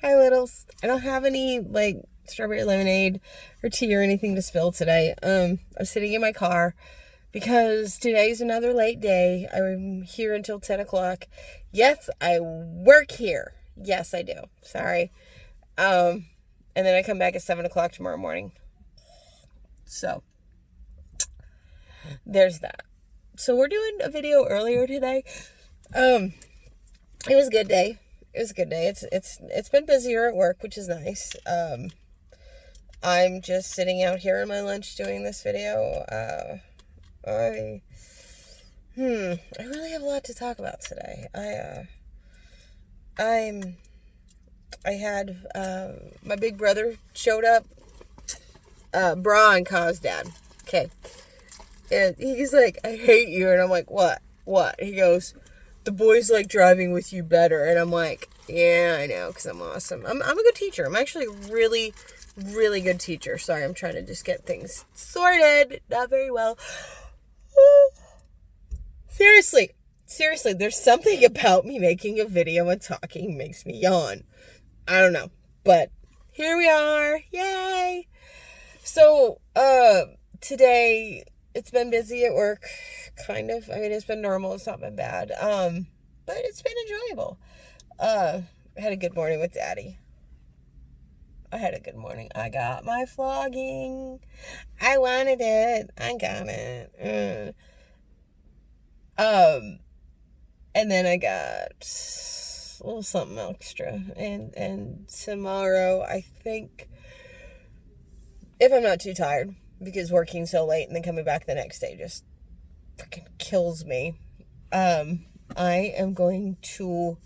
Hi, littles. I don't have any, like, strawberry lemonade or tea or anything to spill today. I'm sitting in my car because today's another late day. I'm here until 10 o'clock. Yes, I work here. Yes, I do. Sorry. And then I come back at 7 o'clock tomorrow morning. So, there's that. So, we're doing a video earlier today. It was a good day. It's been busier at work, which is nice. I'm just sitting out here on my lunch doing this video. I really have a lot to talk about today. I had my big brother showed up, Bra and Ka's dad. Okay. And he's like, I hate you. And I'm like, what? He goes, the boys like driving with you better. And I'm like, yeah, I know, because I'm awesome. I'm a good teacher. I'm actually a really, really good teacher. Sorry, I'm trying to just get things sorted. Not very well. Seriously, there's something about me making a video and talking makes me yawn. I don't know. But here we are. Yay! So, today, it's been busy at work, kind of. I mean, it's been normal. It's not been bad. But it's been enjoyable. I had a good morning with Daddy. I got my flogging. I wanted it. I got it. And then I got a little something extra. And tomorrow, I think, if I'm not too tired, because working so late and then coming back the next day just freaking kills me. I am going to,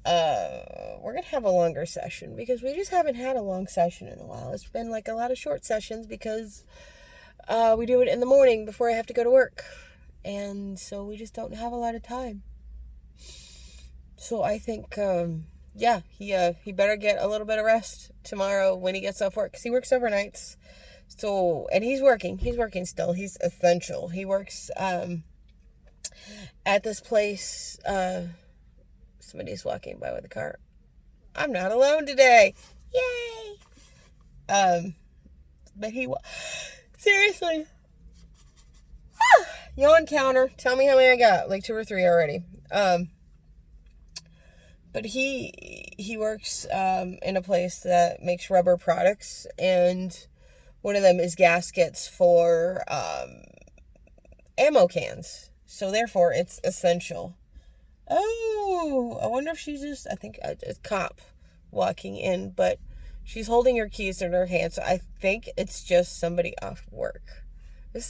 we're going to have a longer session because we just haven't had a long session in a while. It's been like a lot of short sessions because, we do it in the morning before I have to go to work. And so we just don't have a lot of time. So I think, he better get a little bit of rest tomorrow when he gets off work because he works overnights. So, and he's working still. He's essential. He works, at this place. Somebody's walking by with a car. I'm not alone today. Yay! But seriously. Yawn counter. Tell me how many I got. Like 2 or 3 already. But he works, in a place that makes rubber products, and one of them is gaskets for, ammo cans. So therefore, it's essential. Oh, I wonder if she's just, I think it's a cop walking in, but she's holding her keys in her hand. So I think it's just somebody off work. You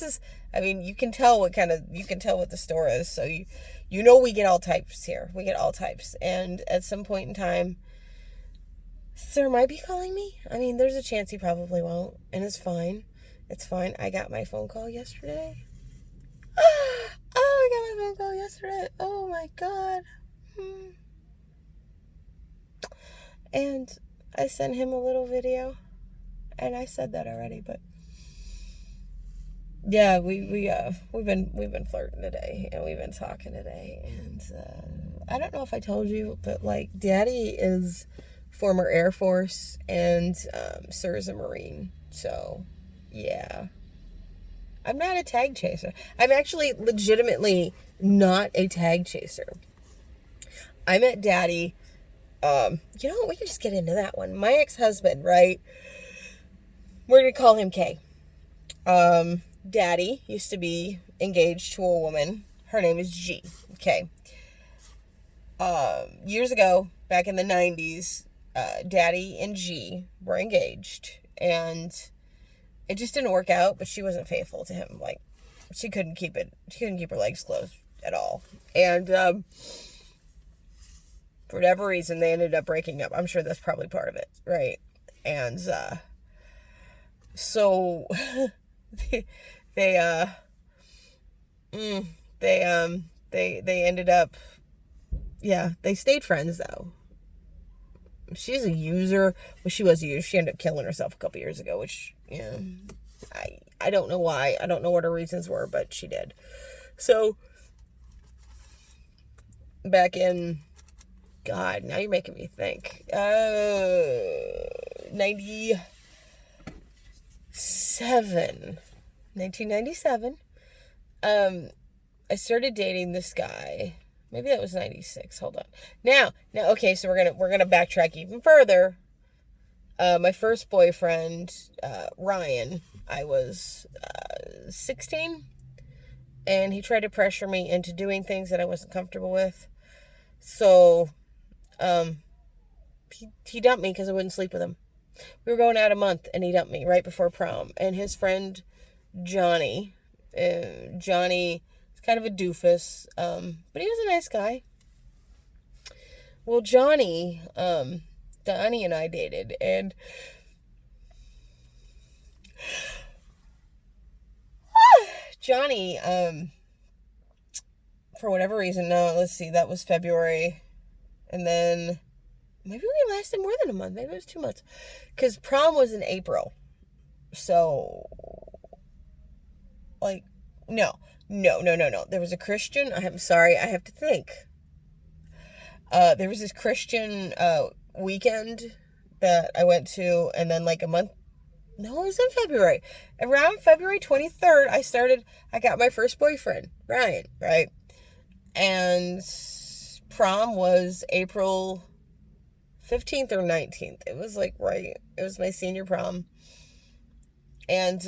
can tell what the store is. So you know, we get all types here. We get all types. And at some point in time, sir might be calling me. I mean, there's a chance he probably won't. And it's fine. It's fine. I got my phone call yesterday. Oh my God. And I sent him a little video. And I said that already, but yeah, we've been flirting today, and we've been talking today, and I don't know if I told you, but like Daddy is former Air Force, and Sir is a Marine. So yeah, I'm not a tag chaser. I'm actually legitimately not a tag chaser. I met Daddy. We can just get into that one. My ex-husband, right? We're gonna call him K. Daddy used to be engaged to a woman. Her name is G. Okay. Years ago, back in the 90s, Daddy and G were engaged, and it just didn't work out, but she wasn't faithful to him. Like, she couldn't keep her legs closed at all. And, for whatever reason, they ended up breaking up. I'm sure that's probably part of it, right? And, so they ended up, they stayed friends though. She's a user. Well, she was a user. She ended up killing herself a couple years ago, which, I don't know why. I don't know what her reasons were, but she did. So back in God, now you're making me think. 1997. I started dating this guy. Maybe that was 96. Hold on. Now, okay, so we're gonna backtrack even further. My first boyfriend, Ryan, I was 16, and he tried to pressure me into doing things that I wasn't comfortable with. So, he dumped me because I wouldn't sleep with him. We were going out a month, and he dumped me right before prom. And his friend, Johnny is kind of a doofus, but he was a nice guy. Well, Donnie and I dated, and Johnny, for whatever reason, no, let's see, that was February, and then maybe we lasted more than a month, maybe it was 2 months, because prom was in April, so, like, no, there was a Christian, I'm sorry, I have to think, there was this Christian, weekend that I went to, and then like a month, no, it was in February. Around February 23rd, I got my first boyfriend, Ryan, right? And prom was April 15th or 19th. It was like, right, it was my senior prom. And,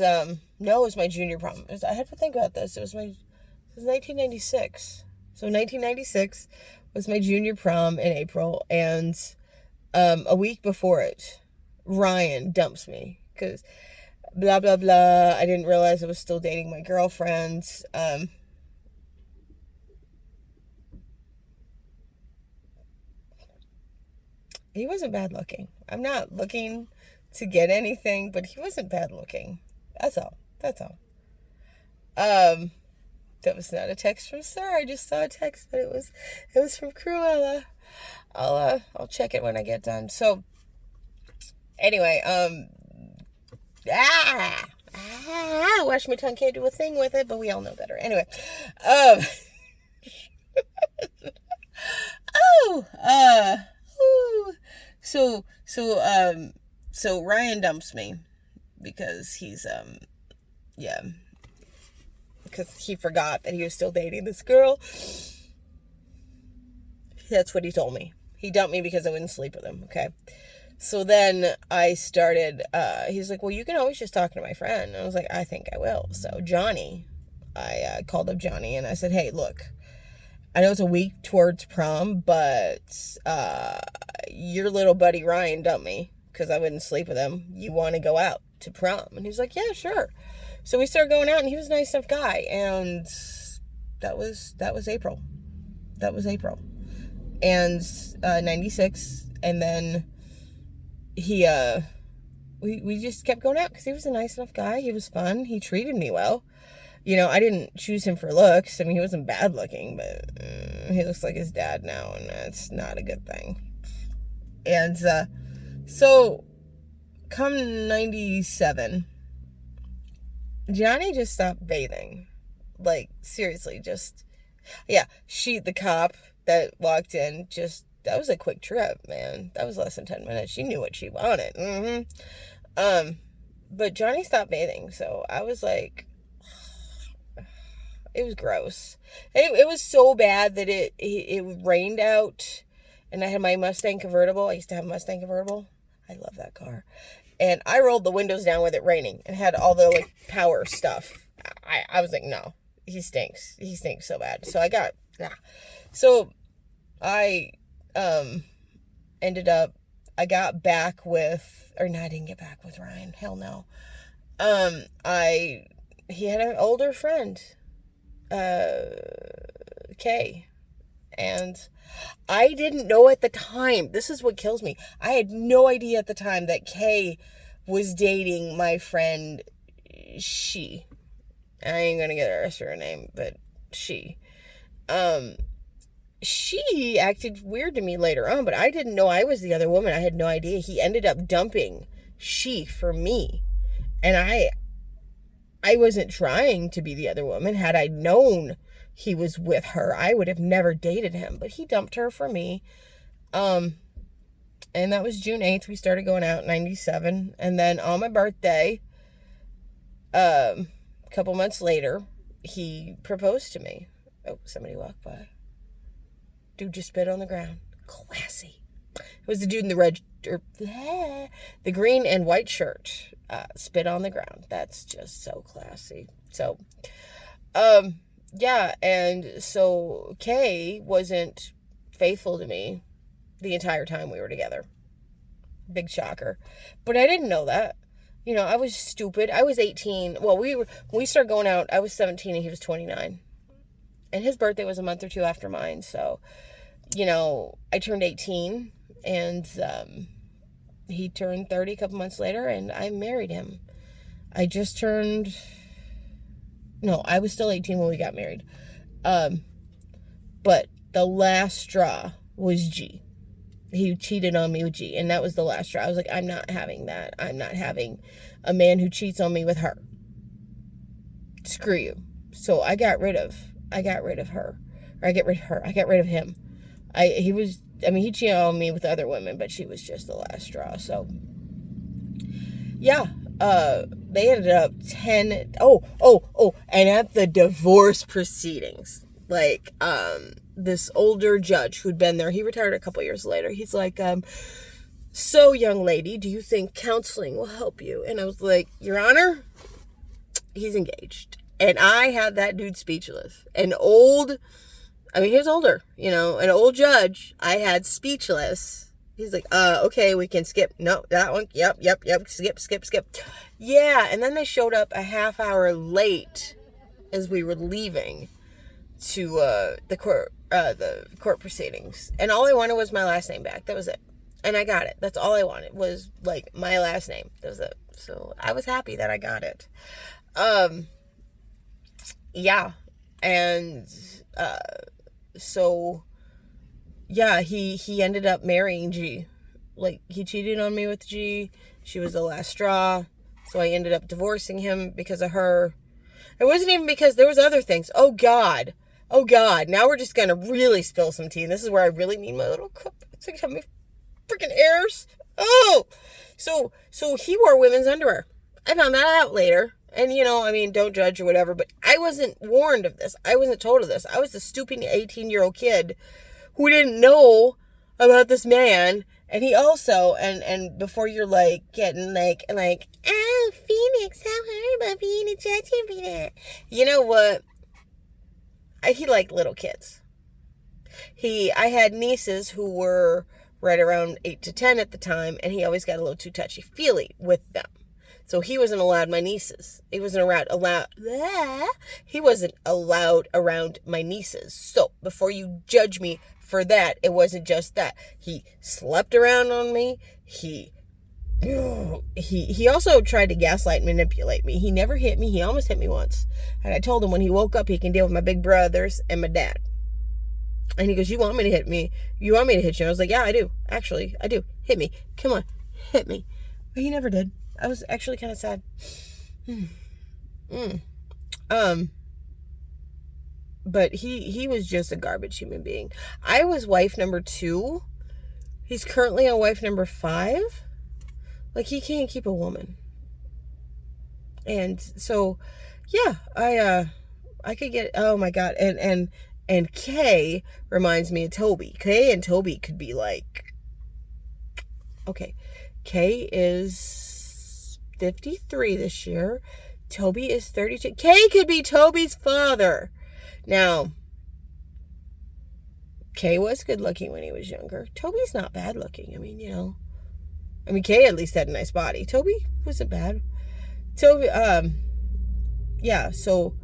no, it was my junior prom. I had to think about this. It was 1996. So 1996 was my junior prom in April, and a week before it, Ryan dumps me because blah, blah, blah. I didn't realize I was still dating my girlfriend. He wasn't bad looking. I'm not looking to get anything, but he wasn't bad looking. That's all. That was not a text from Sarah. I just saw a text, but it was from Cruella. I'll check it when I get done. So, anyway, wash my tongue, can't do a thing with it, but we all know better. Anyway, so Ryan dumps me because he's, because he forgot that he was still dating this girl. That's what he told me. He dumped me because I wouldn't sleep with him, okay? So then I started, he's like, well, you can always just talk to my friend. And I was like, I think I will. So Johnny, I called up Johnny and I said, hey, look, I know it's a week towards prom, but your little buddy Ryan dumped me because I wouldn't sleep with him. You want to go out to prom? And he was like, yeah, sure. So we started going out, and he was a nice enough guy, and that was April. And 96, and then he we just kept going out because he was a nice enough guy. He was fun. He treated me well. You know, I didn't choose him for looks. I mean, he wasn't bad looking, but he looks like his dad now, and that's not a good thing. And so come 97, Johnny just stopped bathing. Like, seriously, just, yeah, the cop that walked in, that was a quick trip, man. That was less than 10 minutes. She knew what she wanted. But Johnny stopped bathing, so I was like, it was gross. It was so bad that it rained out, and I had my Mustang convertible. I used to have a Mustang convertible. I love that car. And I rolled the windows down with it raining and had all the, like, power stuff. I was like, no, he stinks. He stinks so bad. So I got back with, or no, I didn't get back with Ryan. Hell no. He had an older friend, Kay, and I didn't know at the time, this is what kills me, I had no idea at the time that Kay was dating my friend, she, I ain't gonna get the rest of her name, but she acted weird to me later on, but I didn't know I was the other woman. I had no idea. He ended up dumping she for me, and I wasn't trying to be the other woman. Had I known he was with her, I would have never dated him, but he dumped her for me. And that was June 8th. We started going out in 97. And then on my birthday, a couple months later, he proposed to me. Oh, somebody walked by. Dude just spit on the ground. Classy. It was the dude in the green and white shirt. Spit on the ground. That's just so classy. So, yeah. And so Kay wasn't faithful to me the entire time we were together. Big shocker. But I didn't know that. You know, I was stupid. I was 18. Well, when we started going out, I was 17 and he was 29. And his birthday was a month or two after mine. So, you know, I turned 18 and he turned 30 a couple months later and I married him. I was still 18 when we got married. But the last straw was G. He cheated on me with G, and that was the last straw. I was like, I'm not having that. I'm not having a man who cheats on me with her. Screw you. So I got rid of her. Or I got rid of him. He cheated on me with other women, but she was just the last straw. So, yeah. They ended up and at the divorce proceedings, like, this older judge who'd been there, he retired a couple years later. He's like, so young lady, do you think counseling will help you? And I was like, Your Honor, he's engaged. And I had that dude speechless. He was older, you know, an old judge. I had speechless. He's like, okay, we can skip. No, that one. Yep. Skip. Yeah. And then they showed up a half hour late as we were leaving to the court proceedings, and all I wanted was my last name back. That was it, and I got it. That's all I wanted was like my last name. That was it. So I was happy that I got it. Yeah, and so yeah, he ended up marrying G. Like, he cheated on me with G. She was the last straw, so I ended up divorcing him because of her. It wasn't even because there was other things. Oh God, now we're just going to really spill some tea. And this is where I really need my little cup. It's like having freaking airs. Oh! So he wore women's underwear. I found that out later. And, you know, I mean, don't judge or whatever, but I wasn't warned of this. I wasn't told of this. I was a stupid 18-year-old kid who didn't know about this man. And he also, and before you're like getting like, oh, Phoenix, how horrible being a judge for that. You know what? He liked little kids. I had nieces who were right around 8 to 10 at the time, and he always got a little too touchy-feely with them. So he wasn't allowed my nieces. He wasn't allowed around my nieces. So before you judge me for that, it wasn't just that. He slept around on me. He also tried to gaslight and manipulate me. He never hit me. He almost hit me once. And I told him when he woke up, he can deal with my big brothers and my dad. And he goes, you want me to hit me? You want me to hit you? I was like, yeah, I do. Actually, I do. Hit me. Come on. Hit me. But he never did. I was actually kind of sad. But he was just a garbage human being. I was wife number 2. He's currently on wife number 5. Like, he can't keep a woman. And so, yeah, I could get, oh my God. And Kay reminds me of Toby. Kay and Toby could be like, okay, Kay is 53 this year. Toby is 32. Kay could be Toby's father. Now, Kay was good looking when he was younger. Toby's not bad looking. I mean, you know. Kay at least had a nice body. Toby wasn't bad. Toby, yeah, so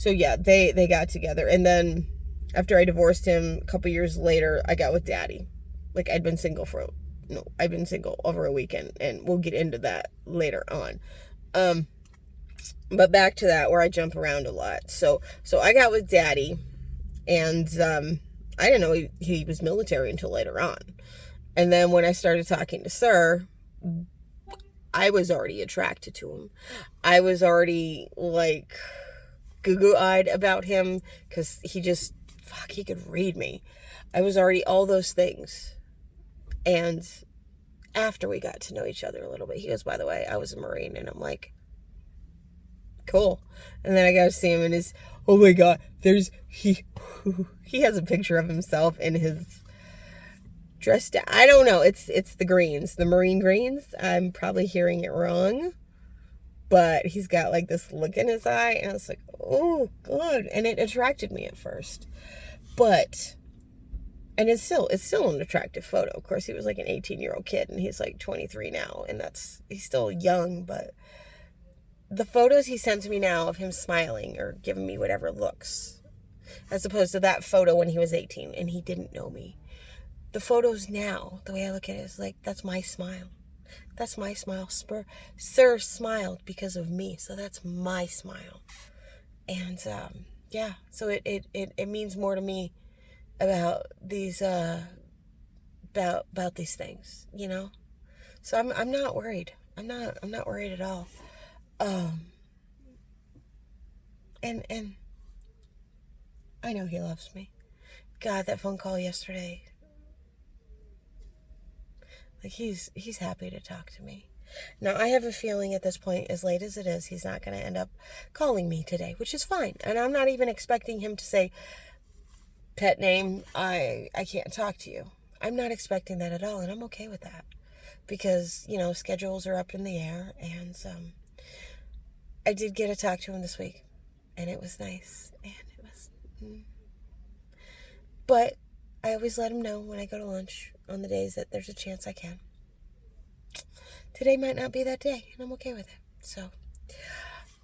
yeah, they got together. And then after I divorced him a couple years later, I got with Daddy. Like, I'd been single over a weekend, and we'll get into that later on. But back to that, where I jump around a lot. So I got with Daddy, and I didn't know he was military until later on. And then when I started talking to Sir, I was already attracted to him. I was already, like, goo-goo-eyed about him, because he could read me. I was already all those things. And after we got to know each other a little bit, he goes, by the way, I was a Marine. And I'm like, cool. And then I got to see him in his, oh my God, he has a picture of himself in his dress. I don't know. It's the greens, the Marine greens. I'm probably hearing it wrong, but he's got like this look in his eye. And I was like, oh, good. And it attracted me at first, and it's still an attractive photo. Of course, he was like an 18-year-old kid, and he's like 23 now, and he's still young, but the photos he sends me now of him smiling or giving me whatever looks, as opposed to that photo when he was 18 and he didn't know me. The photos now, the way I look at it is like, that's my smile. That's my smile. Sir smiled because of me, so that's my smile. And yeah, so it means more to me about these about these things, you know. So I'm not worried. I'm not worried at all. And I know he loves me. God, that phone call yesterday. Like he's happy to talk to me. Now I have a feeling at this point, as late as it is, he's not going to end up calling me today, which is fine. And I'm not even expecting him to say, pet name, I can't talk to you. I'm not expecting that at all, and I'm okay with that. Because, you know, schedules are up in the air, and I did get to talk to him this week, and it was nice, and it was... But I always let him know when I go to lunch on the days that there's a chance I can. Today might not be that day, and I'm okay with it. So,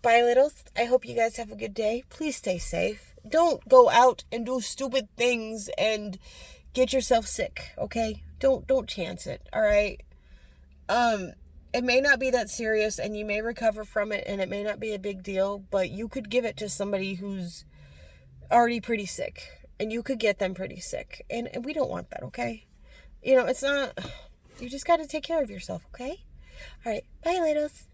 bye, littles. I hope you guys have a good day. Please stay safe. Don't go out and do stupid things and get yourself sick, okay? Don't chance it, all right? It may not be that serious, and you may recover from it, and it may not be a big deal, but you could give it to somebody who's already pretty sick, and you could get them pretty sick, and we don't want that, okay? You know, it's not... You just got to take care of yourself, okay? All right, bye, littles.